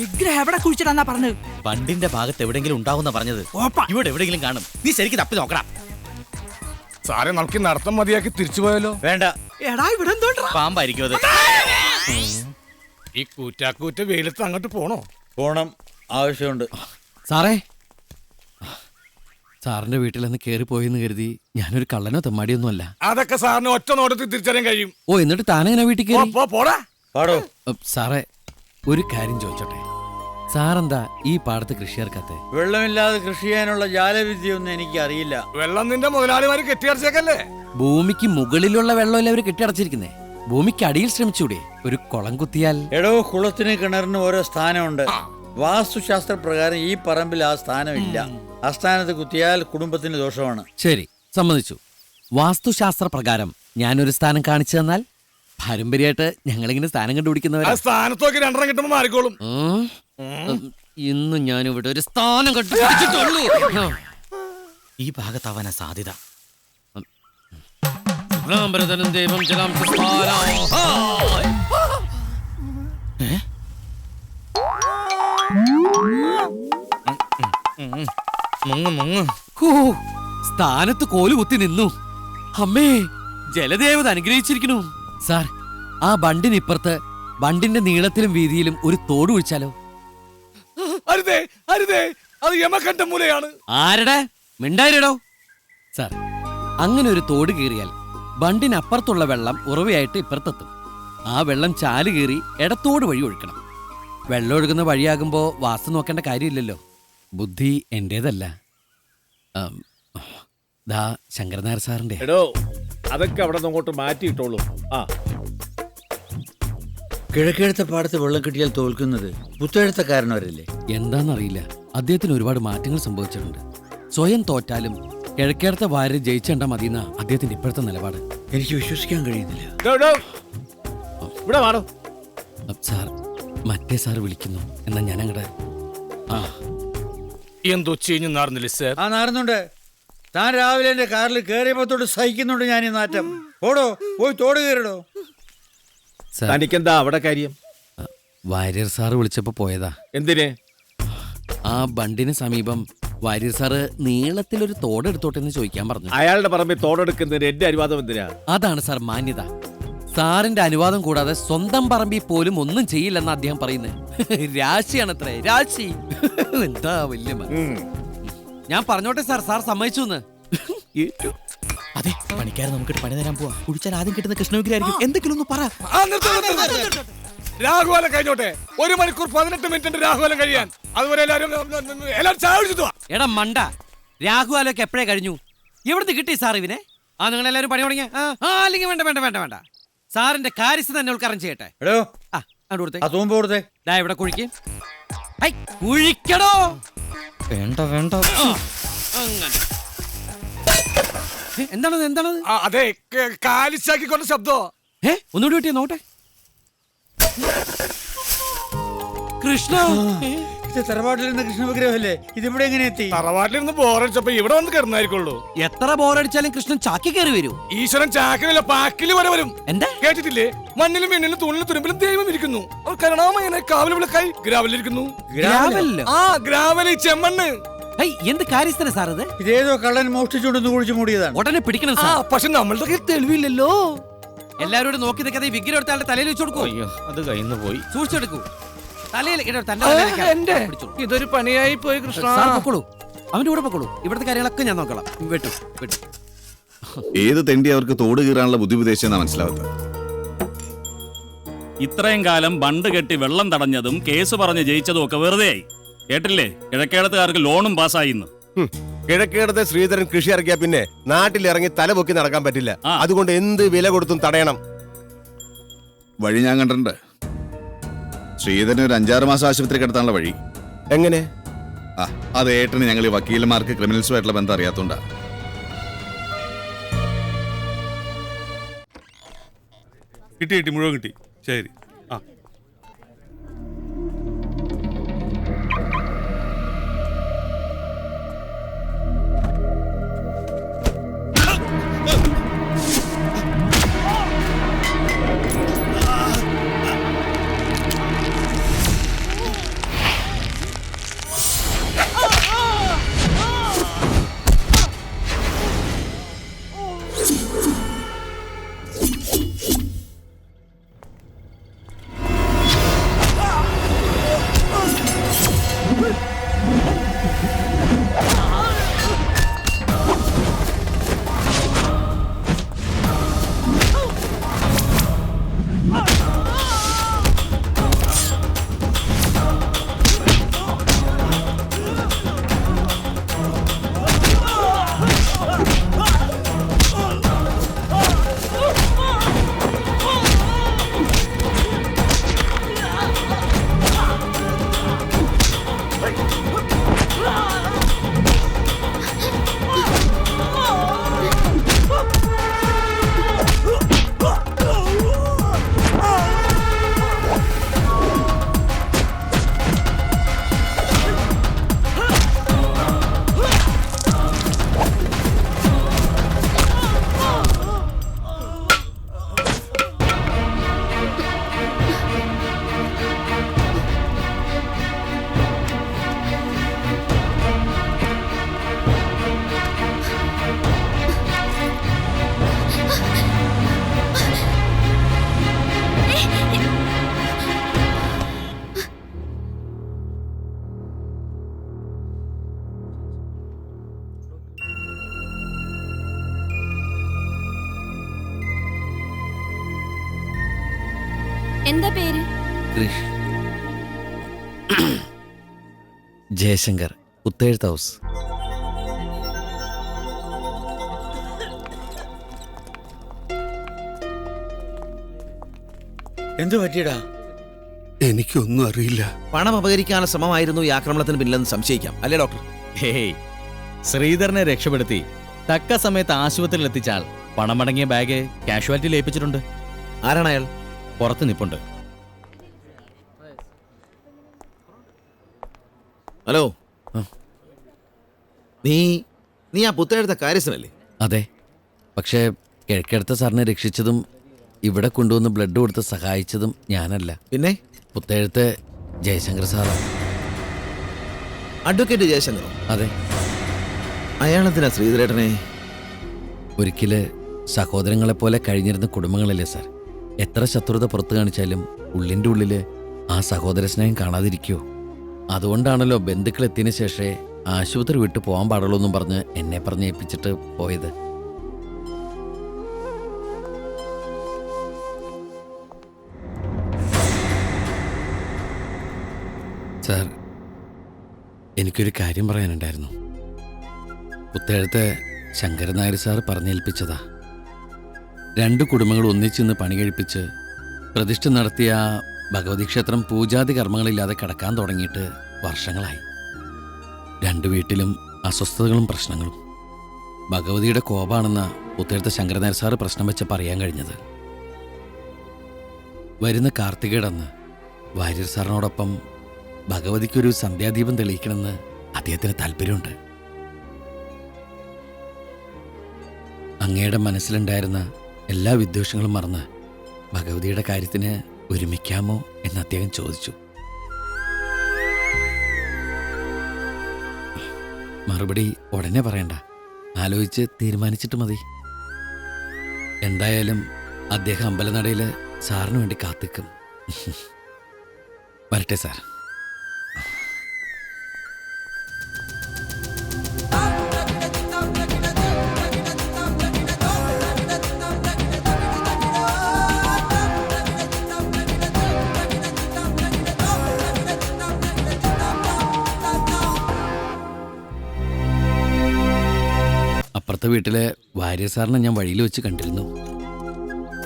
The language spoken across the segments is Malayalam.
വിഗ്രഹം എവിടെ കുഴിച്ചിടാന്നാ പറഞ്ഞത്? ബണ്ടിന്റെ ഭാഗത്ത് എവിടെങ്കിലും ഉണ്ടാവുന്ന പറഞ്ഞത്. ഓപ്പാ. ഇവിടെ എവിടെങ്കിലും കാണും. നീ ശരിക്കും തപ്പി നോക്കണം. സാറേ നമുക്ക് നടത്തം മതിയാക്കി തിരിച്ചു പോയാലോ? വേണ്ട, എടാ ഇവിടെ എന്തോണ്ടാ? പാമ്പായിരിക്കും അത്. ഈ കൂറ്റാക്കൂറ്റ വെയിലത്ത് അങ്ങോട്ട് പോണോ? പോണം, ആവശ്യമുണ്ട്. സാറേ, സാറിന്റെ വീട്ടിലൊന്ന് കേറി പോയെന്ന് കരുതി ഞാനൊരു കള്ളനോ തെമ്മാടിയൊന്നുമല്ല. അതൊക്കെ സാറിന് ഒറ്റ നോട്ടത്തിൽ തിരിച്ചറിയാൻ കഴിയും. ഓ, എന്നിട്ട് താനെങ്ങനെ വീട്ടിൽ കയറി? പോടാ. പാടോ. സാറേ, ഒരു കാര്യം ചോദിച്ചോട്ടെ, സാറെന്താ ഈ പാടത്ത് കൃഷി ഇറക്കാത്തെ? വെള്ളമില്ലാതെ കൃഷി ചെയ്യാനുള്ള ജാലവിദ്യയൊന്നും എനിക്ക് അറിയില്ല. വെള്ളം നിന്റെ മുതലാളിമാര് കെട്ടിയടച്ചേക്കല്ലേ? ഭൂമിക്ക് മുകളിലുള്ള വെള്ളമല്ലേ അവര് കെട്ടിയടച്ചിരിക്കുന്നേ? ഭൂമിക്ക് അടിയിൽ ശ്രമിച്ചൂടെ? ഒരു കുളം കുത്തിയാൽ? എടോ, കുളത്തിന് കിണറിന് ഓരോ സ്ഥാനമുണ്ട്. വാസ്തുശാസ്ത്ര പ്രകാരം ഈ പറമ്പിൽ ആ സ്ഥാനമില്ല. ആ സ്ഥാനത്ത് കുത്തിയാൽ കുടുംബത്തിന് ദോഷമാണ്. ശരി, സമ്മതിച്ചു. വാസ്തുശാസ്ത്ര പ്രകാരം ഞാനൊരു സ്ഥാനം കാണിച്ചു തന്നാൽ? പാരമ്പര്യമായിട്ട് ഞങ്ങളിങ്ങനെ സ്ഥാനം കണ്ടുപിടിക്കുന്നവരാ. സ്ഥാനത്തൊക്കെ രണ്ടെണ്ണം കിട്ടുമ്പോ മാറിക്കോളും. ഇന്ന് ഞാനിവിടെ ഒരു സ്ഥാനം കണ്ടുപിടിച്ചിട്ടുള്ളൂ. ഈ ഭാഗത്താവാനാ സാധ്യത. ദൈവം ജലം സ്ഥാനത്ത് കോല് കുത്തി നിന്നു. അമ്മേ, ജലദേവത അനുഗ്രഹിച്ചിരിക്കുന്നു. സാർ, ആ ബണ്ടിനിപ്പുറത്ത് ബണ്ടിന്റെ നീളത്തിലും വീതിയിലും ഒരു തോട് ഒഴിച്ചാലോ? അരുതേ, അരുതേ, അത് യമകണ്ഠ മൂലയാണ്. ആരുടെ മിണ്ടായിരടോ? സാർ, അങ്ങനെ ഒരു തോട് കീറിയാൽ ബണ്ടിനപ്പുറത്തുള്ള വെള്ളം ഉറവയായിട്ട് ഇപ്പുറത്തെത്തും. ആ വെള്ളം ചാല് കീറി ഇടത്തോട് വഴി ഒഴുക്കണം. വെള്ളം ഒഴുകുന്ന വഴിയാകുമ്പോ വാസ്തു നോക്കേണ്ട കാര്യമില്ലല്ലോ. ബുദ്ധി എന്റേതല്ല, ദാ ശങ്കരനായർ സാറിന്റെ. എടോ, അതൊക്കെ അവിടെ നിന്ന് അങ്ങോട്ട് മാറ്റിയിട്ടോളൂ. കിഴക്കെഴുത്ത പാടത്ത് വെള്ളം കിട്ടിയാൽ തോൽക്കുന്നത് പുത്തെഴുത്തക്കാരനവരല്ലേ? എന്താണെന്നറിയില്ല, അദ്ദേഹത്തിന് ഒരുപാട് മാറ്റങ്ങൾ സംഭവിച്ചിട്ടുണ്ട്. സ്വയം തോറ്റാലും കിഴക്കേടത്തെ വാര് ജയിച്ചേണ്ട മതിയെന്ന അദ്ദേഹത്തിന്റെ ഇപ്പോഴത്തെ നിലപാട്. എനിക്ക് വിശ്വസിക്കാൻ കഴിയുന്നില്ല. ഇവിടെ വാടോ. സാർ, മറ്റേ സാർ വിളിക്കുന്നു. എന്നാ ഞാൻ അങ്ങടെ. എന്തോ ചീഞ്ഞു നാർന്നില്ലേ സാർ? ആ, നാറുന്നുണ്ട്. താൻ രാവിലെ എന്റെ കാറിൽ കയറിയപ്പോ തൊട്ട് സഹിക്കുന്നുണ്ട് ഞാൻ ഈ നാറ്റം. ഓടോ, പോയി തോട് കയറിടോ. തനിക്കെന്താ അവിടെ കാര്യം? വാര്യർ സാറ് വിളിച്ചപ്പോ പോയതാ. എന്തിന്? ആ ബണ്ടിന് സമീപം വാര്യർ സാറ് നീളത്തിലൊരു തോടെടുത്തോട്ടെ എന്ന് ചോദിക്കാൻ പറഞ്ഞു. അയാളുടെ പറമ്പിൽ തോടെടുക്കുന്നതിന് എന്റെ അനുവാദം എന്തിനാ? അതാണ് സാർ മാന്യത. സാറിന്റെ അനുവാദം കൂടാതെ സ്വന്തം പറമ്പിൽ പോലും ഒന്നും ചെയ്യില്ലെന്ന് അദ്ദേഹം പറയുന്നത്. രാശിയാണത്രേ, രാശി. എന്താ വലിയ ഞാൻ പറഞ്ഞോട്ടെ സാർ, സാർ സമ്മതിച്ചു എന്ന്. അതെ, പണിക്കാരെ നമുക്ക് പണി തരാൻ പോവാ. കുടിച്ചാൽ ആദ്യം കിട്ടുന്ന കൃഷ്ണവിഗ്രഹായിരിക്കും. എന്തെങ്കിലും ഒന്ന് പറ. രാഘുവാലം കഴിഞ്ഞോട്ടെ. 1 മണിക്കൂർ 18 മിനിറ്റ് രാഘുവാലം കഴിയാൻ. അതുവരെ എല്ലാവരും ചായ കുടിച്ചിട്ട് വാ. എടാ മണ്ട, രാഘുവാലൊക്കെ എപ്പോഴേ കഴിഞ്ഞു. എവിടുന്ന് കിട്ടി സാർ ഇവനെ? നിങ്ങൾ എല്ലാവരും പണി തുടങ്ങിയ? അല്ലെങ്കിൽ വേണ്ട വേണ്ട വേണ്ട വേണ്ട, സാറിന്റെ കാര്യസ്ഥ തന്നെ ഉൾക്കാരം ചെയ്യട്ടെ. എടോ, കൊടുത്തേ, ആ തൂമ്പ് കൊടുത്തേ. ദാ ഇവിടെ കുഴിക്ക്. കുഴിക്കടോ. വേണ്ട വേണ്ട. അങ്ങനെ എന്താണത്? എന്താണത്? അതെ, കാലിച്ചാക്കിക്കൊണ്ട ശബ്ദോ. ഒന്നുകൂടി കിട്ടിയ നോട്ടെ. കൃഷ്ണ, ഇത് തറവാട്ടിലിരുന്ന കൃഷ്ണ വിഗ്രഹമല്ലേ? ഇതിവിടെ എങ്ങനെ എത്തി? തറവാട്ടിലിരുന്ന് ബോറടിച്ചപ്പോ ഇവിടെ വന്ന് കിടന്നായിരിക്കുള്ളൂ. എത്ര ബോറടിച്ചാലും കൃഷ്ണൻ ചാക്കി കയറി വരൂ. ഈശ്വരൻ ചാക്കിലല്ല, പാക്കില് വരെ വരും. എന്താ കേട്ടിട്ടില്ലേ? മണ്ണിലും വെണ്ണിലും തൂണിലും തുരുമ്പിലും ദൈവം ഇരിക്കുന്നു. കരുണാമയനെ കാവല് വിളക്കായി ഗ്രാവലിരിക്കുന്നു. ഗ്രാവലി ചെമ്മണ്ണ്. എന്ത് കാര്യസ്ഥന സാർ ഇത്? ഇതേതോ കള്ളൻ മോഷ്ടിച്ചുകൊണ്ടൊന്ന് കുഴിച്ചു മൂടിയതാണ്. ഉടനെ പിടിക്കണം സാർ. പക്ഷെ നമ്മളുടെ കയ്യിൽ തെളിവില്ലല്ലോ. എല്ലാവരും നോക്കി നിൽക്കാതെ ഈ വിഗ്രഹം എടുത്ത ആളുടെ തലയിൽ വെച്ചു കൊടുക്കൂ. അയ്യോ, അത് കയ്യിൽ പോയി. സൂക്ഷിച്ചെടുക്കൂ. തലയിൽ ഇതൊരു പണിയായി പോയി കൃഷ്ണ. പൊക്കോളൂ, അവന്റെ കൂടെ പൊക്കോളൂ. ഇവിടുത്തെ കാര്യങ്ങളൊക്കെ ഞാൻ നോക്കണം. വെട്ടു വെട്ടു. ഏത് തെണ്ടി അവർക്ക് തോട് കീറാനുള്ള ബുദ്ധി ഉപദേശിച്ചെന്നാ മനസ്സിലാവാത്തത്. ഇത്രയും കാലം ബണ്ട് കെട്ടി വെള്ളം തടഞ്ഞതും കേസ് പറഞ്ഞ് ജയിച്ചതും ഒക്കെ വെറുതെയായി. കേട്ടില്ലേ? കിഴക്കേടത്തുകാർക്ക് ലോണും പാസ്സായിന്ന്. കിഴക്കേടത്തെ ശ്രീധരൻ കൃഷി ഇറക്കിയ പിന്നെ നാട്ടിലിറങ്ങി തല പൊക്കി നടക്കാൻ പറ്റില്ല. അതുകൊണ്ട് എന്ത് വില കൊടുത്തും തടയണം. വഴി ഞാൻ കണ്ടിട്ടുണ്ട്. ശ്രീധരന് ഒരു 5-6 മാസം ആശുപത്രി കിടത്താനുള്ള വഴി. എങ്ങനെ? അത് ഏട്ടന് ഞങ്ങൾ ഈ വക്കീലന്മാർക്ക് ക്രിമിനൽസുമായിട്ടുള്ള ബന്ധം അറിയാത്തോണ്ടാ. കിട്ടി, മുഴുവൻ കിട്ടി. ശരി. എന്താ പേര്? കൃഷ് ജയശങ്കർ, പുത്തേഴ്ത്ത് ഹൗസ്. എന്തു പറ്റിയടാ? എനിക്കൊന്നും അറിയില്ല. പണം അപകരിക്കാനുള്ള ശ്രമമായിരുന്നു ഈ ആക്രമണത്തിന് പിന്നിലെന്ന് സംശയിക്കാം, അല്ലേ ഡോക്ടർ? ഹേയ്, ശ്രീധരനെ രക്ഷപ്പെടുത്തി തക്ക സമയത്ത് ആശുപത്രിയിൽ എത്തിച്ച ആൾ പണമടങ്ങിയ ബാഗ് കാഷ്വാലിറ്റിയിൽ ഏൽപ്പിച്ചിട്ടുണ്ട്. ആരാണ് അയാൾ? പുറത്ത് നിപ്പുണ്ട്. ഹലോ, നീ ആ പുത്തേഴത്തെ കാര്യസ്ഥനല്ലേ? അതെ, പക്ഷേ കിഴക്കെടുത്ത സാറിനെ രക്ഷിച്ചതും ഇവിടെ കൊണ്ടുവന്ന് ബ്ലഡ് കൊടുത്ത് സഹായിച്ചതും ഞാനല്ല. പിന്നെ പുത്തേഴത്തെ ജയശങ്കർ സാറാണ്. അഡ്വക്കേറ്റ് ജയശങ്കറോ? അതെ. അയാളെന്തിനാ ശ്രീധരേട്ടനെ? ഒരിക്കല് സഹോദരങ്ങളെപ്പോലെ കഴിഞ്ഞിരുന്ന കുടുംബങ്ങളല്ലേ സാർ. എത്ര ശത്രുത പുറത്തു കാണിച്ചാലും ഉള്ളിൻ്റെ ഉള്ളില് ആ സഹോദര സ്നേഹം കാണാതിരിക്കുമോ? അതുകൊണ്ടാണല്ലോ ബന്ധുക്കൾ എത്തിയതിനു ശേഷമേ ആശുപത്രി വിട്ടു പോകാൻ പാടുള്ളൂ എന്നും പറഞ്ഞ് എന്നെ പറഞ്ഞ് ഏൽപ്പിച്ചിട്ട് പോയത്. സാർ, എനിക്കൊരു കാര്യം പറയാനുണ്ടായിരുന്നു. പുത്തേഴത്തെ ശങ്കരൻ നായർ സാർ പറഞ്ഞേൽപ്പിച്ചതാ. 2 കുടുംബങ്ങൾ ഒന്നിച്ചിന്ന് പണി കഴിപ്പിച്ച് പ്രതിഷ്ഠ നടത്തിയ ആ ഭഗവതി ക്ഷേത്രം പൂജാതി കർമ്മങ്ങളില്ലാതെ കിടക്കാൻ തുടങ്ങിയിട്ട് വർഷങ്ങളായി. 2 വീട്ടിലും അസ്വസ്ഥതകളും പ്രശ്നങ്ങളും. ഭഗവതിയുടെ കോപാണെന്ന പുത്തേഴത്തെ ശങ്കരൻ നായർ സാറ് പ്രശ്നം വെച്ച് പറയാൻ കഴിഞ്ഞത്. വരുന്ന കാർത്തികേടന്ന് വാര്യർ സാറിനോടൊപ്പം ഭഗവതിക്കൊരു സന്ധ്യാദീപം തെളിയിക്കണമെന്ന് അദ്ദേഹത്തിന് താല്പര്യമുണ്ട്. അങ്ങയുടെ മനസ്സിലുണ്ടായിരുന്ന എല്ലാ വിദ്വേഷങ്ങളും മറന്ന് ഭഗവതിയുടെ കാര്യത്തിന് ഒരുമിക്കാമോ എന്ന് അദ്ദേഹം ചോദിച്ചു. മറുപടി ഉടനെ പറയണ്ട, ആലോചിച്ച് തീരുമാനിച്ചിട്ട് മതി. എന്തായാലും അദ്ദേഹം അമ്പലനടയിൽ സാറിന് വേണ്ടി കാത്തിക്കും. വരട്ടെ സാർ. അപ്പുറത്തെ വീട്ടിലെ വാര്യർ സാറിനെ ഞാൻ വഴിയിൽ വെച്ച് കണ്ടിരുന്നു.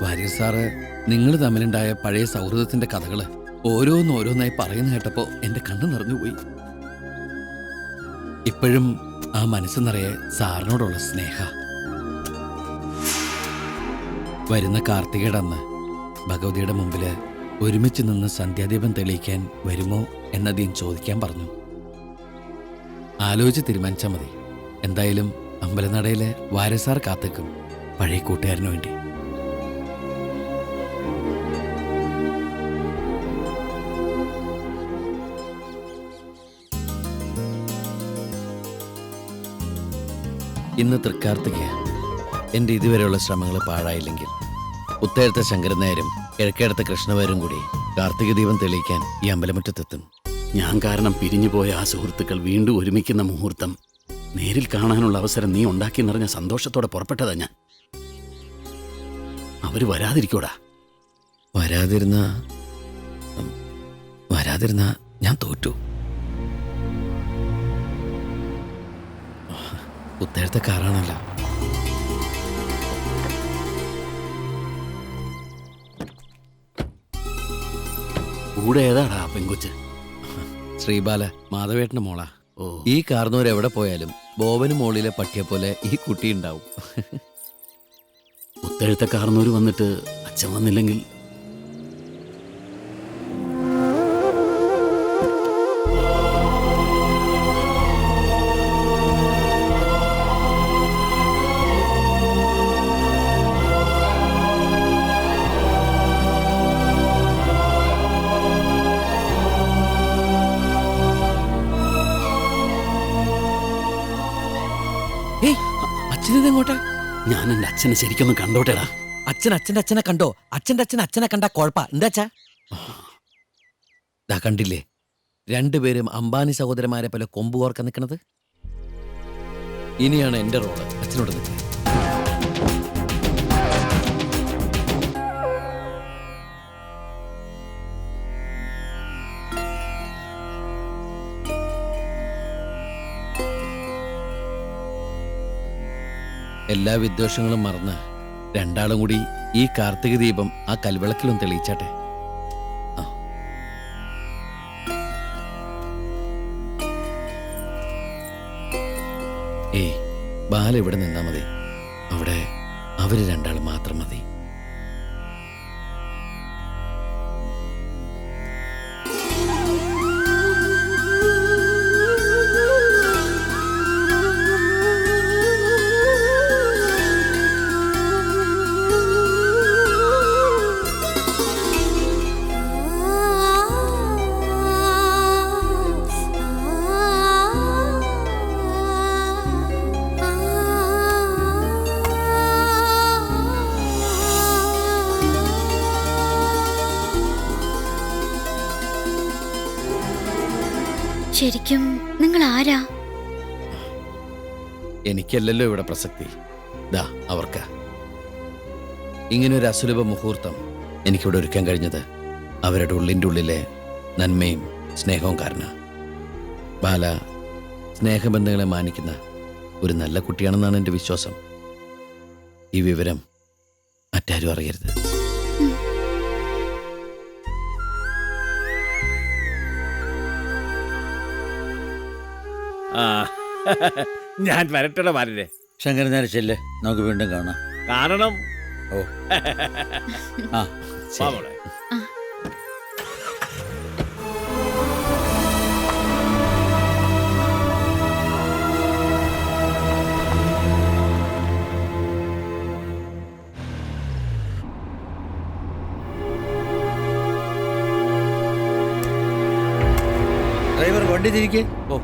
വാര്യർ സാറ് നിങ്ങൾ തമ്മിലുണ്ടായ പഴയ സൗഹൃദത്തിന്റെ കഥകൾ ഓരോന്നോരോന്നായി പറയുന്ന കേട്ടപ്പോൾ എൻ്റെ കണ്ണ് നിറഞ്ഞുപോയി. ഇപ്പോഴും ആ മനസ്സ് നിറയെ സാറിനോടുള്ള സ്നേഹ. വരുന്ന കാർത്തികേടന്ന് ഭഗവതിയുടെ മുമ്പിൽ ഒരുമിച്ച് നിന്ന് സന്ധ്യാദീപം തെളിയിക്കാൻ വരുമോ എന്നതീം ചോദിക്കാൻ പറഞ്ഞു. ആലോചിച്ച് തീരുമാനിച്ചാൽ മതി. എന്തായാലും അമ്പലനടയിലെ വാര്യസാർ കാത്തിക്കും പഴയ കൂട്ടുകാരന് വേണ്ടി. ഇന്ന് തൃക്കാർത്തികയ. എൻ്റെ ഇതുവരെയുള്ള ശ്രമങ്ങൾ പാഴായില്ലെങ്കിൽ പുത്തേഴത്തെ ശങ്കരൻ നായരും കിഴക്കേടത്തെ കൃഷ്ണവാരും കൂടി കാർത്തിക ദീപം തെളിയിക്കാൻ ഈ അമ്പലമുറ്റത്തെത്തും. ഞാൻ കാരണം പിരിഞ്ഞുപോയ ആ സുഹൃത്തുക്കൾ വീണ്ടും ഒരുമിക്കുന്ന മുഹൂർത്തം നേരിൽ കാണാനുള്ള അവസരം നീ ഉണ്ടാക്കിയെന്നറിഞ്ഞ സന്തോഷത്തോടെ പുറപ്പെട്ടതാ ഞാൻ. അവര് വരാതിരിക്കോടാ. വരാതിരുന്ന ഞാൻ തോറ്റു. പുത്തേഴത്തെ കാറാണല്ലോ. കൂടെ ഏതാടാ പെങ്കൊച്ച്? ശ്രീബാല, മാധവേട്ടൻ്റെ മോളാ. ഓ, ഈ കാർന്നൂർ എവിടെ പോയാലും ബോബന് മോളിലെ പട്ടിയെ പോലെ ഈ കുട്ടി ഉണ്ടാവും. പുത്തെഴുത്തക്കാർന്നൂര് വന്നിട്ട് അച്ഛൻ വന്നില്ലെങ്കിൽ അച്ഛനെങ്ങോട്ടാ? ഞാൻ എൻ്റെ അച്ഛനെ ശരിക്കൊന്നും കണ്ടോട്ടേടാ. അച്ഛൻ്റെ അച്ഛനെ കണ്ടോ? അച്ഛനെ കണ്ടാ കുഴപ്പാ. എന്താച്ചാ ദാ കണ്ടില്ലേ, 2 പേരും അംബാനി സഹോദരന്മാരെ പോലെ കൊമ്പ് കോർക്കാൻ നിൽക്കണത്. ഇനിയാണ് എൻ്റെ റോള്. അച്ഛനോട് നിൽക്കുക. എല്ലാ വിദ്വേഷങ്ങളും മറന്ന് രണ്ടാളും കൂടി ഈ കാർത്തിക ദീപം ആ കൽവിളക്കിലൊന്ന് തെളിയിച്ചാട്ടെ. ഏയ്, ബാല ഇവിടെ നിന്നാ മതി. അവിടെ അവര് രണ്ടാൾ മാത്രം മതി. ശരിക്കും നിങ്ങൾ ആരാ? എനിക്കല്ലല്ലോ ഇവിടെ പ്രസക്തി, ദാ അവർക്ക്. ഇങ്ങനൊരു അസുലഭ മുഹൂർത്തം എനിക്കിവിടെ ഒരുക്കാൻ കഴിഞ്ഞത് അവരുടെ ഉള്ളിൻ്റെ ഉള്ളിലെ നന്മയും സ്നേഹവും കാരണം. ബാല സ്നേഹബന്ധങ്ങളെ മാനിക്കുന്ന ഒരു നല്ല കുട്ടിയാണെന്നാണ് എൻ്റെ വിശ്വാസം. ഈ വിവരം മറ്റാരും അറിയരുത്. ആ ഞാൻ വരട്ടെടാ മാരനെ. ശങ്കരനാര് ചെല്ല്, നമുക്ക് വീണ്ടും കാണാം. കാണണം. ഓ ആ വാ മോളെ. ഡ്രൈവർ വണ്ടി തിരിക്കേ. ഓ,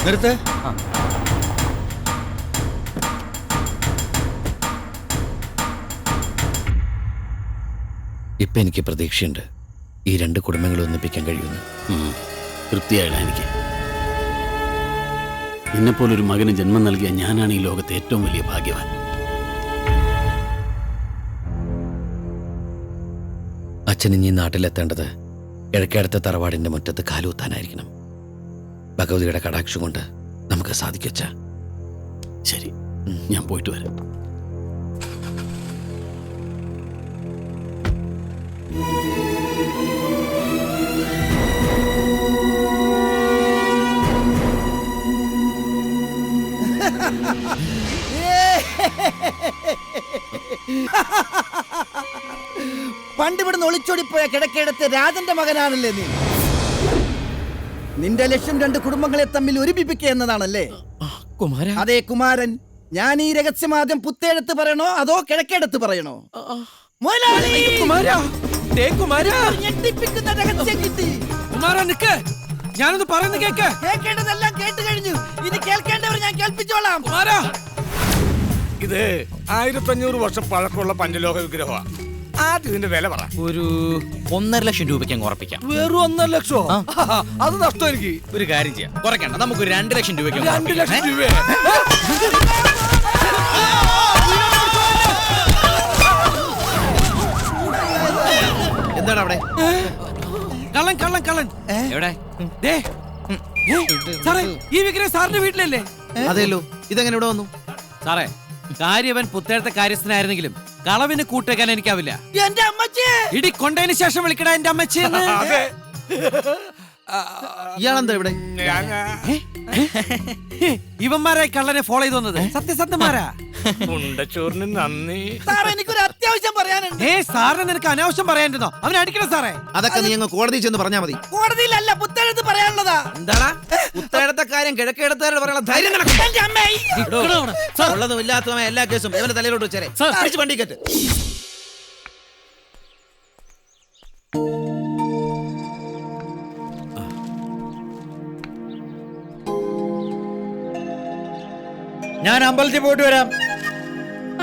നിർത്ത്. ഇപ്പൊ എനിക്ക് പ്രതീക്ഷയുണ്ട് ഈ രണ്ട് കുടുംബങ്ങളെ ഒന്നിപ്പിക്കാൻ കഴിയുന്നു. തൃപ്തിയായില്ല എനിക്ക്. എന്നെപ്പോലൊരു മകന് ജന്മം നൽകിയ ഞാനാണ് ഈ ലോകത്തെ ഏറ്റവും വലിയ ഭാഗ്യവാൻ. അച്ഛൻ ഇനി നാട്ടിലെത്തേണ്ടത് കിഴക്കേടത്തെ തറവാടിന്റെ മുറ്റത്ത് കാലൂത്താനായിരിക്കണം. ഭഗവതിയുടെ കടാക്ഷം കൊണ്ട് നമുക്ക് സാധിക്കച്ച. ശരി, ഞാൻ പോയിട്ട് വരാം. പണ്ട് ഇവിടുന്ന് ഒളിച്ചോടിപ്പോയ കിടക്കേടത്ത് രാജന്റെ മകനാണല്ലേ നീ? നിന്റെ ലക്ഷ്യം രണ്ട് കുടുംബങ്ങളെ തമ്മിൽ ഒരുമിപ്പിക്കുക എന്നതാണല്ലേ? കുമാര, അതെ കുമാരൻ. ഞാൻ ഈ രഹസ്യം ആദ്യം പുത്തേടത്ത് പറയണോ അതോ കിഴക്കേടത്ത് പറയണോ? മുതലാളി! ഞെട്ടിപ്പിക്കുന്ന രഹസ്യം കിട്ടി. നിക്ക്, ഞാനൊന്ന് പറയുന്നത് കേക്ക്. കേൾക്കേണ്ടതെല്ലാം കേട്ട് കഴിഞ്ഞു. ഇനി കേൾക്കേണ്ടവർ ഞാൻ കേൾപ്പിച്ചോളാം. ഇത് 1500 വർഷം പഴക്കമുള്ള പഞ്ചലോഹ വിഗ്രഹമാണ്. ആദ്യം ഇതിന്റെ വില പറ. ഒരു 1.5 ലക്ഷം രൂപയ്ക്ക് അങ്ങ് ഉറപ്പിക്കാം. വെറും 1.5 ലക്ഷോ? അത് നഷ്ടം എനിക്ക്. ഒരു കാര്യം ചെയ്യാം, കുറയ്ക്കണ്ട, നമുക്ക് 2 ലക്ഷം രൂപയ്ക്ക് അങ്ങ് 2 ലക്ഷം ഉറപ്പിക്കാം. രൂപ? എന്താണ് അവിടെ? കള്ളൻ കള്ളൻ കള്ളൻ എവിടെ? ദേ, സാറേ, ഈ വിഗ്രഹം സാറിന്റെ വീട്ടിലല്ലേ? അതെല്ലോ, ഇതെങ്ങനെ ഇവിടെ വന്നു? സാറേ, കാര്യവൻ പുത്തേഴത്തെ കാര്യസ്ഥനായിരുന്നെങ്കിലും കളവിന് കൂട്ടുവെക്കാൻ എനിക്കാവില്ല. എന്റെ അമ്മച്ചി! ഇടി കൊണ്ടതിന് ശേഷം വിളിക്കടാ എന്റെ അമ്മച്ചി. അതെ. ഇയാളെന്താ ഇവിടെ? ഇവന്മാരായി കള്ളനെ ഫോളോ ചെയ്ത് വന്നത് സത്യസത്യമാരാ. ഉണ്ടച്ചോറിന് നന്ദി. സാറേ, എനിക്കൊരു അത്യാവശ്യം പറയാനുണ്ട്. സാറിന് നിനക്ക് അനാവശ്യം പറയാനിരുന്നോ? അവനെ അടിക്കണം സാറേ. അതൊക്കെ നീ അങ്ങ് കോടതി ചെന്ന് പറഞ്ഞാ മതി. കോടതിയിലല്ല, പുത്തേടത്ത് പറയാനുള്ളതാ. എന്താടാ ഉത്തരത്തെ കാര്യം കിഴക്കേടത്തുകാരോട് പറയാനുള്ള ധൈര്യം നിനക്ക്? എന്റെ അമ്മേ! ഉള്ളതും ഇല്ലാത്തതുമായ എല്ലാ കേസും ഇവന്റെ തലയിലോട്ട് വെച്ചേരെ. വണ്ടി കെട്ട്. ഞാൻ അമ്പലത്തിൽ പോയിട്ട് വരാം.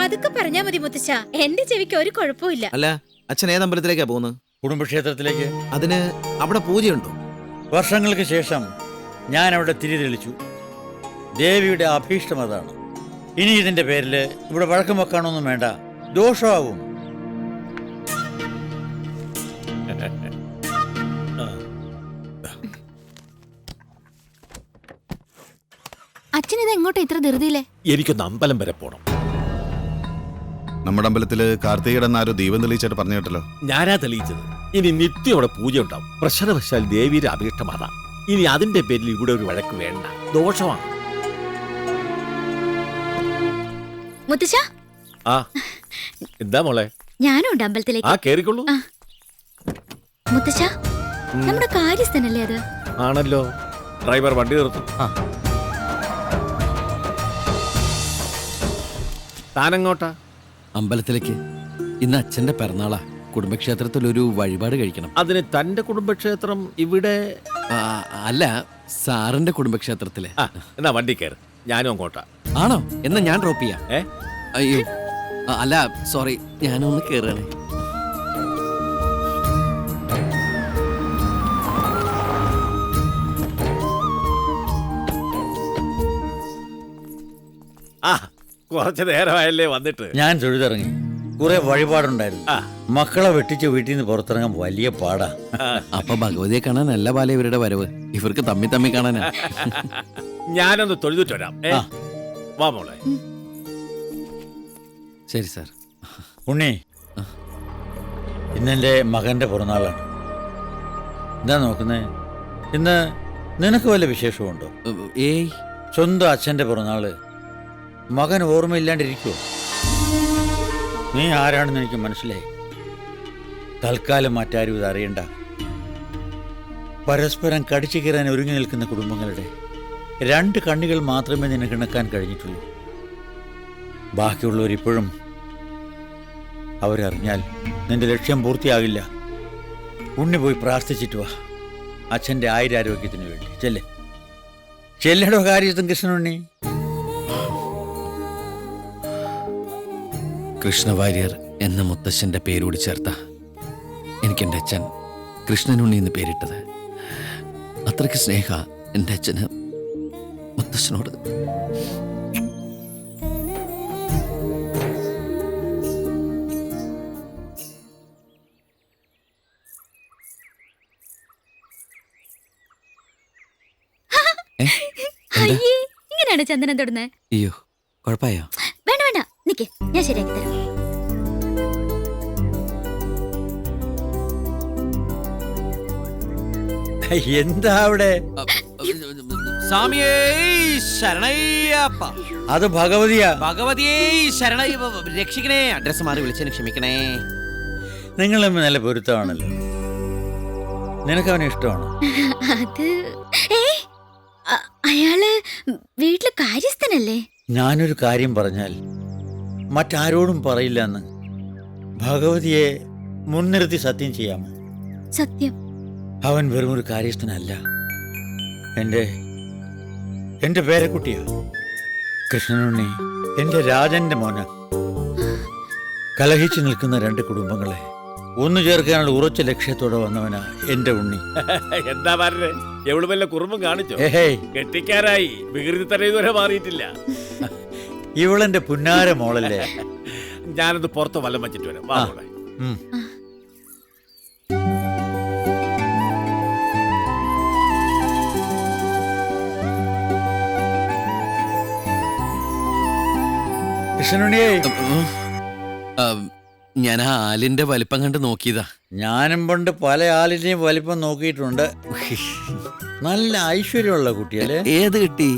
അതൊക്കെ പറഞ്ഞാ മതി മുത്തശ്ശ, എന്റെ ചെവിക്ക് ഒരു കുഴപ്പമില്ല. അല്ല, അച്ഛൻ ഏത് അമ്പലത്തിലേക്കാ പോകുന്നത്? കുടുംബക്ഷേത്രത്തിലേക്ക്. അതിന് അവിടെ പൂജയുണ്ടോ? വർഷങ്ങൾക്ക് ശേഷം ഞാൻ അവിടെ തിരി തെളിച്ചു. ദേവിയുടെ അഭീഷ്ടം അതാണ്. ഇനി ഇതിന്റെ പേരിൽ ഇവിടെ വഴക്കം വെക്കാനൊന്നും വേണ്ട, ദോഷമാവും. അച്ഛൻ ഇത് എങ്ങോട്ടാ ഇത്ര ധൃതിയില്ലേ? എനിക്കൊന്ന് അമ്പലം വരെ പോണം. നമ്മുടെ അമ്പലത്തില് കാർത്തികയുടെ എന്നാരോ ദീപം തെളിയിച്ചിട്ട് പറഞ്ഞു കേട്ടല്ലോ. ഞാനാ തെളിയിച്ചത്. ഇനി നിത്യം അവിടെ പൂജ ഉണ്ടാവും. പ്രശ്നവശാൽ ദേവിയുടെ അഭിഷ്ടമാതാ. ഇനി അതിന്റെ പേരിൽ ഇവിടെ ഒരു വഴക്ക് വേണ്ട, ദോഷമാണ്. മുത്തശ്ശ, ആ എന്താ മോളെ? ഞാനും ഉണ്ട് അമ്പലത്തിലേക്ക്. ആ കേറിക്കൊള്ളൂ. മുത്തശ്ശ, നമ്മുടെ കാര്യസ്ഥനല്ലേ അത്? ആണല്ലോ. ഡ്രൈവർ വണ്ടി നിർത്തും. താനെങ്ങോട്ടാ? അമ്പലത്തിലേക്ക്. ഇന്ന് അച്ഛന്റെ പിറന്നാളാ. കുടുംബക്ഷേത്രത്തിൽ ഒരു വഴിപാട് കഴിക്കണം. അതിന് തന്റെ കുടുംബക്ഷേത്രം ഇവിടെ? അല്ല, സാറിന്റെ കുടുംബക്ഷേത്രത്തിലെ. ആ എന്നാ വണ്ടി കയറി, ഞാനും അങ്ങോട്ടാ. ആണോ? എന്നാ ഞാൻ ഡ്രോപ്പ് ചെയ്യാം. അയ്യോ അല്ല, സോറി, ഞാനൊന്ന് കേറുകയാണേ. ആ കുറച്ച് നേരമായല്ലേ വന്നിട്ട്. ഞാൻ തൊഴുതിറങ്ങി. കുറെ വഴിപാടുണ്ടായിരുന്നു. ആ. മക്കളെ വെട്ടിച്ച് വീട്ടിൽ നിന്ന് പുറത്തിറങ്ങാൻ വലിയ പാടാ. അപ്പൊ ഭഗവതിയെ കാണാനല്ല ബാല ഇവരുടെ വരവ്, ഇവർക്ക് തമ്മി കാണാനാ. ഞാനൊന്ന് തൊഴുതിട്ട് വരാം. വാ മോളെ. ശരി സാർ. ഉണ്ണി, ഇന്നെന്റെ മകന്റെ പിറന്നാളാണ്. എന്താ നോക്കുന്നേ? ഇന്ന് നിനക്ക് വല്ല വിശേഷമുണ്ടോ? ഏയ്, സ്വന്തം അച്ഛന്റെ പിറന്നാള് മകൻ ഓർമ്മയില്ലാണ്ടിരിക്കുവോ? നീ ആരാണെന്ന് എനിക്ക് മനസ്സിലായി. തൽക്കാലം മറ്റാരും ഇത് അറിയണ്ട. പരസ്പരം കടിച്ചു കീറാൻ ഒരുങ്ങി നിൽക്കുന്ന കുടുംബങ്ങളുടെ 2 കണ്ണുകൾ മാത്രമേ നിനക്ക് ഇണക്കാൻ കഴിഞ്ഞിട്ടുള്ളൂ. ബാക്കിയുള്ളവരിപ്പോഴും അവരറിഞ്ഞാൽ നിന്റെ ലക്ഷ്യം പൂർത്തിയാകില്ല. ഉണ്ണി പോയി പ്രാർത്ഥിച്ചിട്ട് വാ, അച്ഛൻ്റെ ആയുരാരോഗ്യത്തിന് വേണ്ടി. ചെല്ലടോ കാര്യത്തും കൃഷ്ണനുണ്ണി. കൃഷ്ണവാര്യർ എന്ന മുത്തശ്ശന്റെ പേരോട് ചേർത്ത എനിക്ക് എൻ്റെ അച്ഛൻ കൃഷ്ണനുണ്ണി എന്ന് പേരിട്ടത്. അത്രയ്ക്ക് സ്നേഹ എൻ്റെ അച്ഛന് മുത്തശ്ശനോട്. ഇങ്ങനെയാണ് ചന്ദനം തൊടുന്നത്? അയ്യോ, കുഴപ്പമായോ? വേണ്ട വേണ്ട, നിക്ക്, ഞാൻ ശരിയാക്കി തരാം. എന്താ അവിടെ? സ്വാമിയേ ശരണയ്യപ്പ. അത് ഭഗവതിയാ. ഭഗവതിയേ ശരണയ്യ, രക്ഷിക്കണേ. അഡ്രസ് മാറി വിളിച്ചതിന് ക്ഷമിക്കണേ. നിങ്ങൾ തമ്മിൽ നല്ല പൊരുത്തമാണല്ലോ. നിനക്കവനെ ഇഷ്ടമാണോ? അത് അയാള് വീട്ടില് കാര്യസ്ഥനല്ലേ? ഞാനൊരു കാര്യം പറഞ്ഞാൽ മറ്റാരോടും പറയില്ല എന്ന് ഭഗവതിയെ മുൻനിർത്തി സത്യം ചെയ്യാമോ? സത്യം. അവൻ വെറും ഒരു കാര്യസ്ഥനല്ല, എന്റെ പേരക്കുട്ടിയാ. കൃഷ്ണനുണ്ണി എന്റെ രാജന്റെ മോന. കലഹിച്ചു നിൽക്കുന്ന 2 കുടുംബങ്ങളെ ഒന്നു ചേർക്കാനുള്ള ഉറച്ച ലക്ഷ്യത്തോടെ വന്നവനാ എന്റെ ഉണ്ണി. എന്താ പറഞ്ഞേ? എവിടെ വല്ല കുറുമ്പും കാണിച്ചോ? കെട്ടിക്കാരായി വികൃതി തന്നെ ഇതുവരെ മാറിയിട്ടില്ല. ഇവളെന്റെ പുന്നാര മോളല്ലേ. ഞാനത് പുറത്ത് വല്ലം വച്ചിട്ട് വരാം. വാ മോളെ. കൃഷ്ണനുണ്ണിയെ, ഞാൻ ആ ആലിന്റെ വലിപ്പം കണ്ട് നോക്കിയതാ. ഞാനും പണ്ട് പല ആലിന്റെയും വലിപ്പം നോക്കിയിട്ടുണ്ട്. നല്ല ഐശ്വര്യമുള്ള കുട്ടിയല്ലേ? ഏത് കിട്ടി?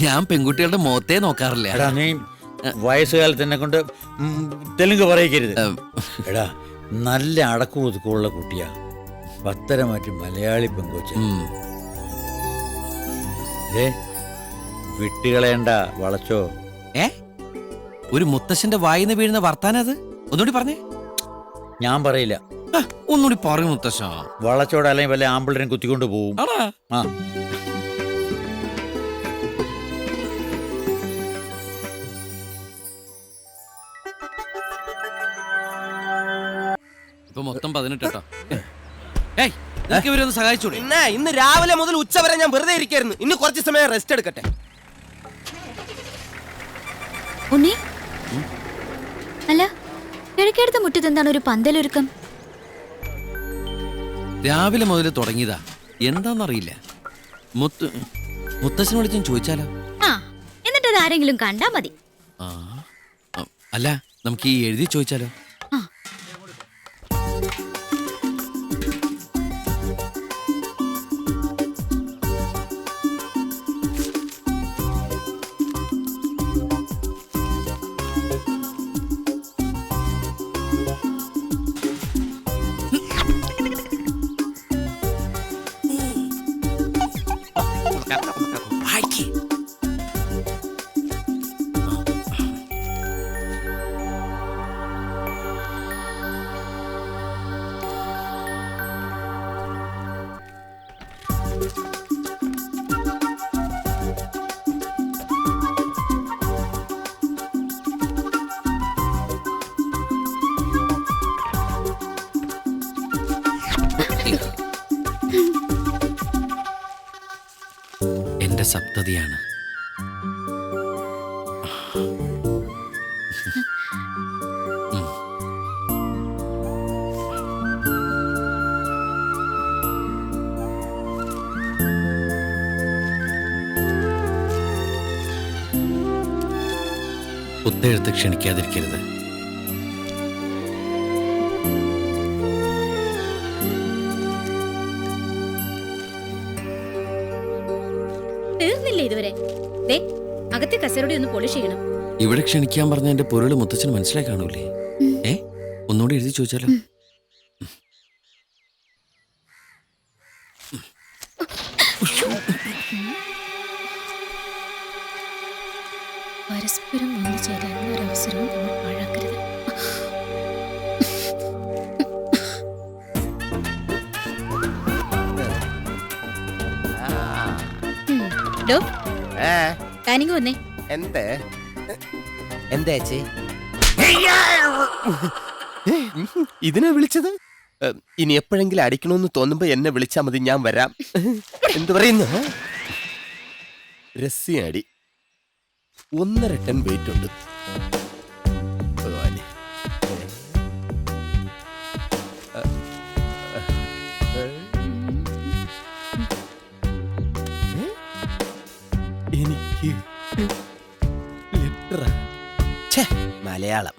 ഞാൻ പെൺകുട്ടികളുടെ മുഖത്തേ നോക്കാറില്ല. എടാ, നീ വയസ്സുകാലത്ത് എന്നെ കൊണ്ട് തെലുങ്ക് പറയിക്കരുത്. എടാ, നല്ല അടക്കു ഒതുക്കമുള്ള കുട്ടിയാ. പത്തരമാറ്റി മലയാളി പെങ്കൊച്ച്. വിട്ടുകളയണ്ട, വളച്ചോ. ഒരു മുത്തശ്ശന്റെ വായിന്ന് വീഴുന്ന വർത്താനത് ഒന്നുകൂടി പറഞ്ഞേ. ഞാൻ പറയില്ല. ഒന്നുകൂടി പറയൂ മുത്തശ്ശ. വളച്ചോടെ അല്ലെങ്കിൽ വല്ല ആമ്പിളിനെ കുത്തിക്കൊണ്ട് പോവും. ആ, ഇപ്പൊ മൊത്തം 18 കേട്ടോ. ഇവരൊന്ന് സഹായിച്ചോളൂ. ഇന്ന് രാവിലെ മുതൽ ഉച്ച വരെ ഞാൻ വെറുതെ ഇരിക്കായിരുന്നു. ഇന്ന് കുറച്ച് സമയം റെസ്റ്റ് എടുക്കട്ടെ. ഉണ്ണി, അല്ല, കിഴക്കേടത്തെ മുറ്റത്ത് എന്താണ് ഒരു പന്തലൊരുക്കം? രാവിലെ മുതൽ തുടങ്ങിയതാ, എന്താന്നറിയില്ല. മുത്തശ്ശനെ വിളിച്ചും ചോദിച്ചാലോ? ആ, ആരെങ്കിലും കണ്ടാ മതി. അല്ല, നമുക്ക് ഈ എഴുതി ചോദിച്ചാലോ? എന്റെ സപ്തതിയാണ്. പുത്തെഴുത്ത് ക്ഷണിക്കാതിരിക്കരുത്. തീർന്നില്ലേ ഇതുവരെ? ദേ, അകത്തെ കസേരയുടെ ഒന്ന് പോളിഷ് ചെയ്യണം. ഇവിടെ ക്ഷണിക്കാൻ പറഞ്ഞ എന്റെ പൊരുള് മുത്തച്ഛന് മനസ്സിലായി കാണൂലേ? ഒന്നുകൂടി എഴുതി ചോദിച്ചാലോ? പരസ്പരം വന്നു ചേരാനുള്ള ഒരു അവസരവും നമ്മൾ പാഴാക്കരുത്. ഡോ, താനിങ്ങ് വന്നേ. എന്തേ എന്താ ചേച്ചി ഇതിനെ വിളിച്ചത്? ഇനി എപ്പോഴെങ്കിലും അടിക്കണമെന്ന് തോന്നുമ്പോ എന്നെ വിളിച്ചാ മതി, ഞാൻ വരാം. എന്തു പറയുന്നു? രസ്യടി 1.5 ടൺ വെയിറ്റ് ഉണ്ട്. എനിക്ക് ലെറ്റർ മലയാളം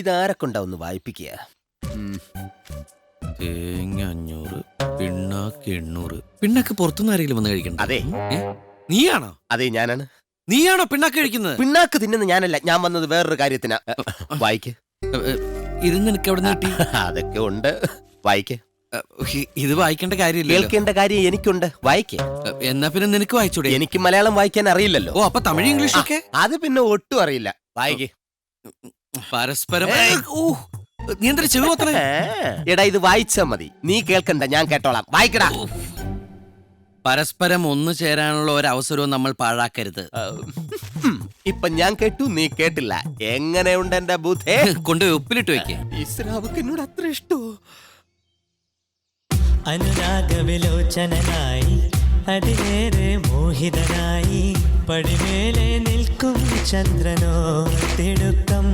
ഇതാരൊക്കൊണ്ടാവുന്ന് വായിപ്പിക്കുക. തേങ്ങ 500, പിണ്ണാക്ക് 800. പിണ്ണാക്ക് പുറത്തുനിന്ന് ആരെങ്കിലും വന്ന് കഴിക്കണ്ട? അതെ. നീയാണോ? അതെ, ഞാനാണ്. നീയാണോ പിണ്ണാക്ക് കഴിക്കുന്നത്? പിണ്ണാക്ക് തിന്നുന്ന ഞാനല്ല, ഞാൻ വന്നത് വേറൊരു കാര്യത്തിനാ. വായിക്ക്. ഇത് നിനക്ക് എവിടെ നിന്ന് കിട്ടി? അതൊക്കെ ഉണ്ട്, വായിക്ക്. ഇത് വായിക്കേണ്ട കാര്യമില്ല. കേൾക്കേണ്ട കാര്യം എനിക്കുണ്ട്, വായിക്ക്. എന്നാ പിന്നെ നിനക്ക് വായിച്ചൂടെ? എനിക്ക് മലയാളം വായിക്കാൻ അറിയില്ലല്ലോ. ഓ, അപ്പൊ തമിഴ് ഇംഗ്ലീഷ് ഒക്കെ? അത് പിന്നെ ഒട്ടും അറിയില്ല. വായിക്ക്. പരസ്പരം നീ എന്താ ചെവി പോത്തണേ? എടാ, ഇത് വായിച്ചാ മതി, നീ കേൾക്കണ്ട, ഞാൻ കേട്ടോളാം. വായിക്കടാ. പരസ്പരം ഒന്നു ചേരാനുള്ള ഒരു അവസരവും നമ്മൾ പാഴാക്കരുത്. ഇപ്പൊ ഞാൻ കേട്ടു, നീ കേട്ടില്ല. എങ്ങനെയുണ്ട് എന്റെ ബുദ്ധേ? കൊണ്ടുപോയി ഉപ്പിലിട്ട് വെക്ക്. ഇസ്രാവുക്ക് എന്നോട് അത്ര ഇഷ്ടോ? അനുരാഗവിലോചനായി അതിലേറെ മോഹിതനായി പടിമേലെ നിൽക്കും ചന്ദ്രനോ തിടുക്കം